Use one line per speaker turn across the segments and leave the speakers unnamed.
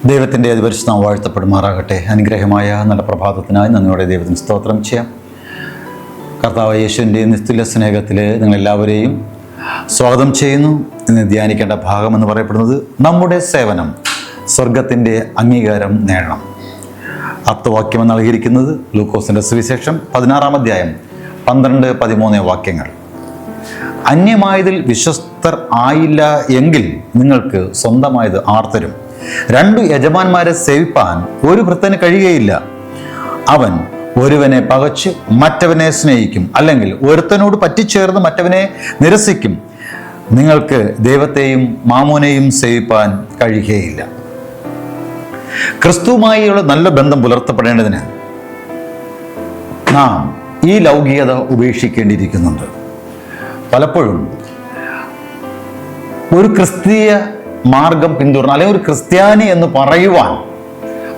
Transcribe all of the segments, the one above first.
ദൈവത്തിൻ്റെ അതിപരിശുദ്ധ വാഴ്ത്തപ്പെടുമാറാകട്ടെ. അനുഗ്രഹമായ നല്ല പ്രഭാതത്തിനായി നന്ദിയോടെ ദൈവത്തിന് സ്തോത്രം ചെയ്യാം. കർത്താവ് യേശുവിൻ്റെ നിസ്തുല്യ സ്നേഹത്തിൽ നിങ്ങളെല്ലാവരെയും സ്വാഗതം ചെയ്യുന്നു. ഇന്ന് ധ്യാനിക്കേണ്ട ഭാഗമെന്ന് പറയപ്പെടുന്നത് നമ്മുടെ സേവനം സ്വർഗത്തിൻ്റെ അംഗീകാരം നേടണം. ആപ്തവാക്യം നൽകിയിരിക്കുന്നത് ലൂക്കോസിൻ്റെ സുവിശേഷം 16-ാം അധ്യായം 12-13 വാക്യങ്ങൾ. അന്യമായതിൽ വിശ്വസ്തർ ആയില്ല എങ്കിൽ നിങ്ങൾക്ക് സ്വന്തമായത് ആർത്തരും. 2 യജമാന്മാരെ സേവിപ്പാൻ ഒരു ഭൃത്യന് കഴിയുകയില്ല. അവൻ ഒരുവനെ പകച്ച് മറ്റവനെ സ്നേഹിക്കും, അല്ലെങ്കിൽ ഒരുത്തനോട് പറ്റിച്ചേർന്ന് മറ്റവനെ നിരസിക്കും. നിങ്ങൾക്ക് ദൈവത്തെയും മാമോനെയും സേവിപ്പാൻ കഴിയുകയില്ല. ക്രിസ്തുവുമായുള്ള നല്ല ബന്ധം പുലർത്തപ്പെടേണ്ടതിന് നാം ഈ ലൗകികത ഉപേക്ഷിക്കേണ്ടിയിരിക്കുന്നുണ്ട്. പലപ്പോഴും ഒരു ക്രിസ്തീയ മാർഗം പിന്തുടർന്ന് അല്ലെങ്കിൽ ഒരു ക്രിസ്ത്യാനി എന്ന് പറയുവാൻ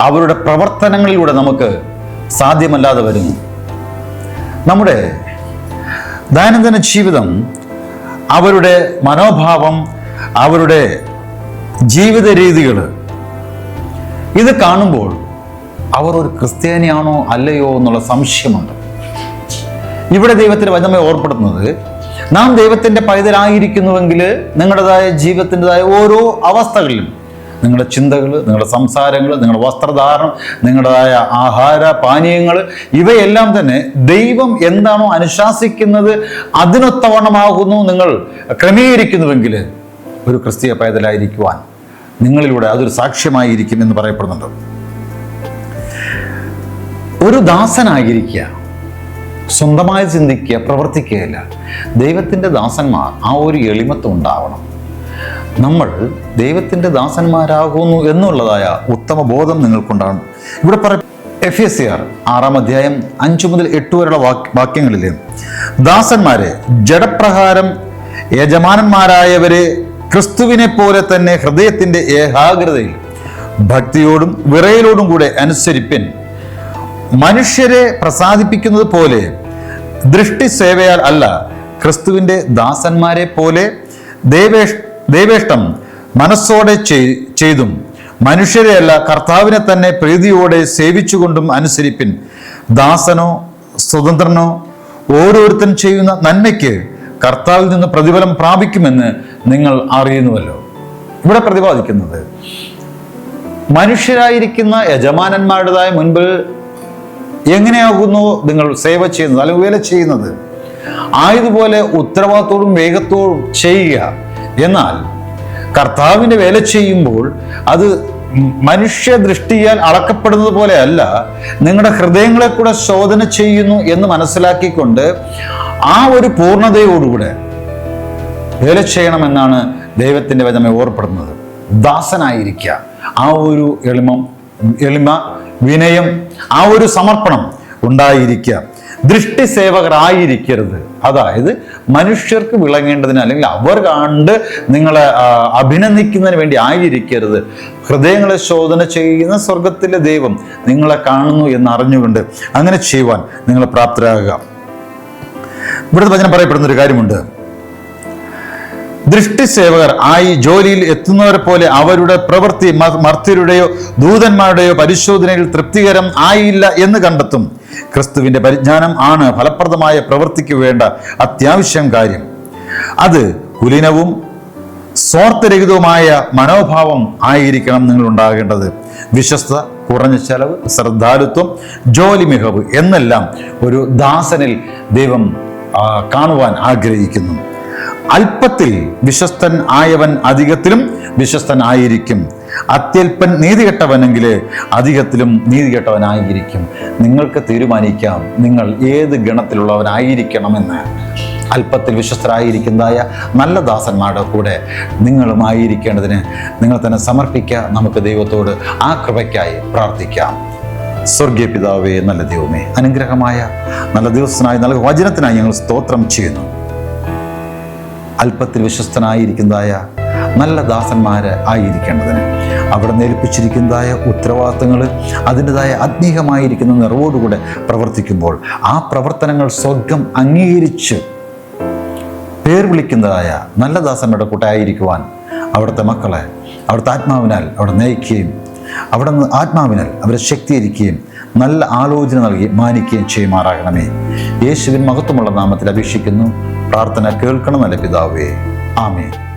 അവരുടെ പ്രവർത്തനങ്ങളിലൂടെ നമുക്ക് സാധ്യമല്ലാതെ വരുന്നു. നമ്മുടെ ദൈനംദിന ജീവിതം, അവരുടെ മനോഭാവം, അവരുടെ ജീവിത രീതികൾ ഇത് കാണുമ്പോൾ അവർ ഒരു ക്രിസ്ത്യാനിയാണോ അല്ലയോ എന്നുള്ള സംശയമുണ്ട്. ഇവിടെ ദൈവത്തിൻ്റെ വചനമേ ഓർപ്പെടുത്തുന്നത്, നാം ദൈവത്തിൻ്റെ പൈതലായിരിക്കുന്നുവെങ്കിൽ നിങ്ങളുടേതായ ജീവിതത്തിൻ്റെതായ ഓരോ അവസ്ഥകളിലും നിങ്ങളുടെ ചിന്തകൾ, നിങ്ങളുടെ സംസാരങ്ങൾ, നിങ്ങളുടെ വസ്ത്രധാരണം, നിങ്ങളുടേതായ ആഹാര പാനീയങ്ങൾ ഇവയെല്ലാം തന്നെ ദൈവം എന്താണോ അനുശാസിക്കുന്നത് അതിനൊത്തവണ്ണമാകുന്നു നിങ്ങൾ ക്രമീകരിക്കുന്നുവെങ്കിൽ ഒരു ക്രിസ്തീയ പൈതലായിരിക്കുവാൻ നിങ്ങളിലൂടെ അതൊരു സാക്ഷ്യമായിരിക്കും എന്ന് പറയപ്പെടുന്നുണ്ട്. ഒരു ദാസനായിരിക്കുക, സ്വന്തമായി ചിന്തിക്കുക, പ്രവർത്തിക്കുകയല്ല. ദൈവത്തിൻ്റെ ദാസന്മാർ ആ ഒരു എളിമത്വം ഉണ്ടാവണം. നമ്മൾ ദൈവത്തിൻ്റെ ദാസന്മാരാകുന്നു എന്നുള്ളതായ ഉത്തമ ബോധം നിങ്ങൾക്കുണ്ടാകണം. ഇവിടെ എഫെസ്യർ 6-ാം അധ്യായം 5 മുതൽ 8 വരെയുള്ള വാക്യങ്ങളിൽ, ദാസന്മാരെ ജഡപ്രകാരം യജമാനന്മാരായവരെ ക്രിസ്തുവിനെ പോലെ തന്നെ ഹൃദയത്തിൻ്റെ ഏകാഗ്രതയിൽ ഭക്തിയോടും വിറയലോടും കൂടെ അനുസരിപ്പിൻ. മനുഷ്യരെ പ്രസാദിപ്പിക്കുന്നത് പോലെ ദൃഷ്ടി സേവയാൽ അല്ല, ക്രിസ്തുവിൻ്റെ ദാസന്മാരെ പോലെ ദൈവേഷ്ടം മനസ്സോടെ ചെയ്തും മനുഷ്യരെ അല്ല കർത്താവിനെ തന്നെ പ്രീതിയോടെ സേവിച്ചുകൊണ്ടും അനുസരിപ്പിൻ. ദാസനോ സ്വതന്ത്രനോ ഓരോരുത്തൻ ചെയ്യുന്ന നന്മയ്ക്ക് കർത്താവിൽ നിന്ന് പ്രതിഫലം പ്രാപിക്കുമെന്ന് നിങ്ങൾ അറിയുന്നുവല്ലോ. ഇവിടെ പ്രതിപാദിക്കുന്നത് മനുഷ്യരായിരിക്കുന്ന യജമാനന്മാരുടേതായ മുൻപിൽ എങ്ങനെയാകുന്നു നിങ്ങൾ സേവ ചെയ്യുന്നത് അല്ലെങ്കിൽ വേല ചെയ്യുന്നത്, ആയതുപോലെ ഉത്തരവാദിത്തോടും വേഗത്തോടും ചെയ്യുക. എന്നാൽ കർത്താവിൻ്റെ വേല ചെയ്യുമ്പോൾ അത് മനുഷ്യ ദൃഷ്ടിയാൽ അളക്കപ്പെടുന്നത് പോലെ അല്ല, നിങ്ങളുടെ ഹൃദയങ്ങളെ കൂടെ ശോധന ചെയ്യുന്നു എന്ന് മനസ്സിലാക്കിക്കൊണ്ട് ആ ഒരു പൂർണ്ണതയോടുകൂടെ വേല ചെയ്യണമെന്നാണ് ദൈവത്തിൻ്റെ വചനം ഓർപ്പെടുന്നത്. ദാസനായിരിക്കുക, ആ ഒരു എളിമ, വിനയം, ആ ഒരു സമർപ്പണം ഉണ്ടായിരിക്കുക. ദൃഷ്ടി സേവകരായിരിക്കരുത്. അതായത് മനുഷ്യർക്ക് വിളങ്ങേണ്ടതിന് അല്ലെങ്കിൽ അവർ കണ്ട് നിങ്ങളെ അഭിനന്ദിക്കുന്നതിന് വേണ്ടി ആയിരിക്കരുത്. ഹൃദയങ്ങളെ ശോധന ചെയ്യുന്ന സ്വർഗത്തിലെ ദൈവം നിങ്ങളെ കാണുന്നു എന്ന് അറിഞ്ഞുകൊണ്ട് അങ്ങനെ ചെയ്യുവാൻ നിങ്ങൾ പ്രാപ്തരാകുക. ഇവിടുത്തെ വചനം പറയപ്പെടുന്നൊരു കാര്യമുണ്ട്. ദൃഷ്ടി സേവകർ ആയി ജോലിയിൽ എത്തുന്നവരെ പോലെ അവരുടെ പ്രവൃത്തി മർത്യരുടെയോ ദൂതന്മാരുടെയോ പരിശോധനയിൽ തൃപ്തികരം ആയില്ല എന്ന് കണ്ടെത്തും. ക്രിസ്തുവിന്റെ പരിജ്ഞാനം ആണ് ഫലപ്രദമായ പ്രവൃത്തിക്ക് വേണ്ട അത്യാവശ്യം കാര്യം. അത് കുലീനവും സ്വാർത്ഥരഹിതവുമായ മനോഭാവം ആയിരിക്കണം നിങ്ങൾ ഉണ്ടാകേണ്ടത്. വിശ്വസ്ത, കുറഞ്ഞ ചെലവ്, ശ്രദ്ധാലുത്വം, ജോലി മികവ് എന്നെല്ലാം ഒരു ദാസനിൽ ദൈവം കാണുവാൻ ആഗ്രഹിക്കുന്നു. അല്പത്തിൽ വിശ്വസ്തൻ ആയവൻ അധികത്തിലും വിശ്വസ്തൻ ആയിരിക്കും. അത്യല്പൻ നീതികെട്ടവനെങ്കിൽ അധികത്തിലും നീതികെട്ടവനായിരിക്കും. നിങ്ങൾക്ക് തീരുമാനിക്കാം നിങ്ങൾ ഏത് ഗണത്തിലുള്ളവനായിരിക്കണമെന്ന്. അല്പത്തിൽ വിശ്വസ്തരായിരിക്കുന്നതായ നല്ല ദാസന്മാരുടെ കൂടെ നിങ്ങളുമായിരിക്കേണ്ടതിന് നിങ്ങൾ തന്നെ സമർപ്പിക്കുക. നമുക്ക് ദൈവത്തോട് ആ കൃപയ്ക്കായി പ്രാർത്ഥിക്കാം. സ്വർഗീയ പിതാവേ, നല്ല ദൈവമേ, അനുഗ്രഹമായ നല്ല ദിവസത്തിനായി നല്ല വചനത്തിനായി ഞങ്ങൾ സ്തോത്രം ചെയ്യുന്നു. അല്പത്തിൽ വിശ്വസ്തനായിരിക്കുന്നതായ നല്ല ദാസന്മാർ ആയിരിക്കേണ്ടതിന് അവിടെ നേൽപ്പിച്ചിരിക്കുന്നതായ ഉത്തരവാദിത്തങ്ങൾ അതിൻ്റെതായ ആത്മീയമായിരിക്കുന്ന നിറവോടുകൂടെ പ്രവർത്തിക്കുമ്പോൾ ആ പ്രവർത്തനങ്ങൾ സ്വർഗം അംഗീകരിച്ച് പേർ വിളിക്കുന്നതായ നല്ല ദാസന്മാരുടെ കൂട്ടായിരിക്കുവാൻ അവിടുത്തെ മക്കളെ അവിടുത്തെ ആത്മാവിനാൽ അവിടെ നയിക്കുകയും അവിടുന്ന് ആത്മാവിനാൽ അവരെ ശക്തീകരിക്കുകയും നല്ല ആലോചന നൽകി മാനിക്കുകയും ചെയ്യുമാറാകണമേ. യേശുവിൻ മഹത്വമുള്ള നാമത്തിൽ അപേക്ഷിക്കുന്നു. പ്രാർത്ഥന കേൾക്കണം നല്ല പിതാവേ. ആമേൻ.